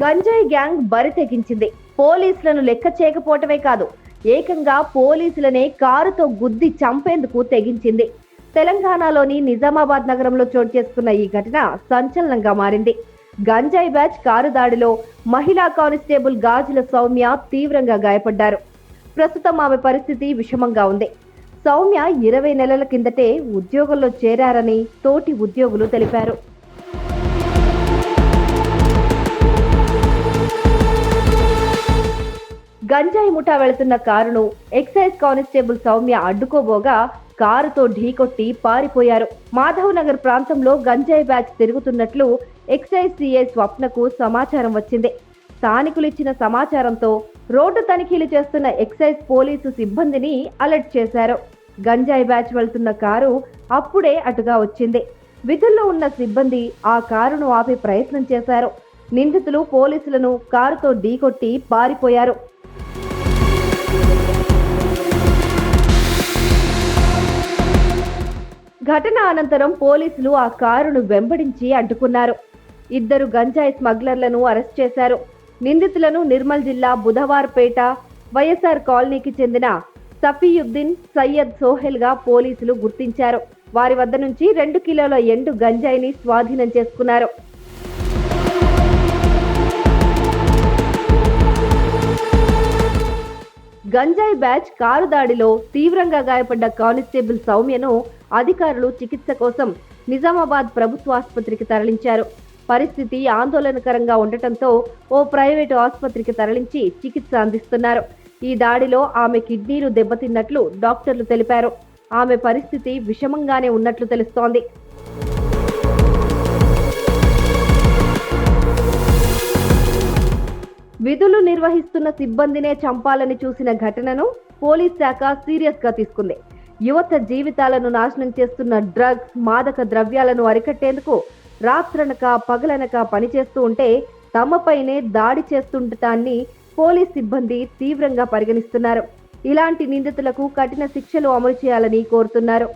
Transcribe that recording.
గంజాయి గ్యాంగ్ బరి తెగించింది. పోలీసులను లెక్క చేయకపోవటమే కాదు, ఏకంగా పోలీసులనే కారుతో గుద్ది చంపేందుకు తెగించింది. తెలంగాణలోని నిజామాబాద్ నగరంలో చోటు చేసుకున్న ఈ ఘటన సంచలనంగా మారింది. గంజాయి బ్యాచ్ కారు దాడిలో మహిళా కానిస్టేబుల్ గాజుల సౌమ్య తీవ్రంగా గాయపడ్డారు. ప్రస్తుతం ఆమె పరిస్థితి విషమంగా ఉంది. సౌమ్య 20 నెలల కిందటే ఉద్యోగంలో చేరారని తోటి ఉద్యోగులు తెలిపారు. గంజాయి ముఠా వెళుతున్న కారును ఎక్సైజ్ కానిస్టేబుల్ సౌమ్య అడ్డుకోబోగా కారుతో ఢీకొట్టి పారిపోయారు. మాధవ్ నగర్ ప్రాంతంలో గంజాయి బ్యాచ్ తిరుగుతున్నట్లు ఎక్సైజ్ సిఐ స్వప్నకు సమాచారం వచ్చింది. స్థానికులు ఇచ్చిన సమాచారంతో రోడ్డు తనిఖీలు చేస్తున్న ఎక్సైజ్ పోలీసు సిబ్బందిని అలర్ట్ చేశారు. గంజాయి బ్యాచ్ వెళ్తున్న కారు అప్పుడే అటుగా వచ్చింది. విధుల్లో ఉన్న సిబ్బంది ఆ కారును ఆపే ప్రయత్నం చేశారు. నిందితులు పోలీసులను కారుతో ఢీకొట్టి పారిపోయారు. ఘటన అనంతరం పోలీసులు ఆ కారును వెంబడించి అడ్డుకున్నారు. 2 గంజాయి స్మగ్లర్లను అరెస్ట్ చేశారు. నిందితులను నిర్మల్ జిల్లా బుధవార్పేట వైఎస్ఆర్ కాలనీకి చెందిన సఫీయుద్దీన్, సయ్యద్ సోహెల్ గా పోలీసులు గుర్తించారు. వారి వద్ద నుంచి 2 కిలోల ఎండు గంజాయిని స్వాధీనం చేసుకున్నారు. గంజాయి బ్యాచ్ కారు దాడిలో తీవ్రంగా గాయపడ్డ కానిస్టేబుల్ సౌమ్యను అధికారులు చికిత్స కోసం నిజామాబాద్ ప్రభుత్వ ఆసుపత్రికి తరలించారు. పరిస్థితి ఆందోళనకరంగా ఉండటంతో ఓ ప్రైవేటు ఆసుపత్రికి తరలించి చికిత్స అందిస్తున్నారు. ఈ దాడిలో ఆమె కిడ్నీలు దెబ్బతిన్నట్లు డాక్టర్లు తెలిపారు. ఆమె పరిస్థితి విషమంగానే ఉన్నట్లు తెలుస్తోంది. విధులు నిర్వహిస్తున్న సిబ్బందినే చంపాలని చూసిన ఘటనను పోలీస్ శాఖ సీరియస్ గా తీసుకుంది. యువత జీవితాలను నాశనం చేస్తున్న డ్రగ్స్, మాదక ద్రవ్యాలను అరికట్టేందుకు రాత్రనక పగలనక పనిచేస్తూ ఉంటే తమపైనే దాడి చేస్తుండటాన్ని పోలీస్ సిబ్బంది తీవ్రంగా పరిగణిస్తున్నారు. ఇలాంటి నిందితులకు కఠిన శిక్షలు అమలు చేయాలని కోరుతున్నారు.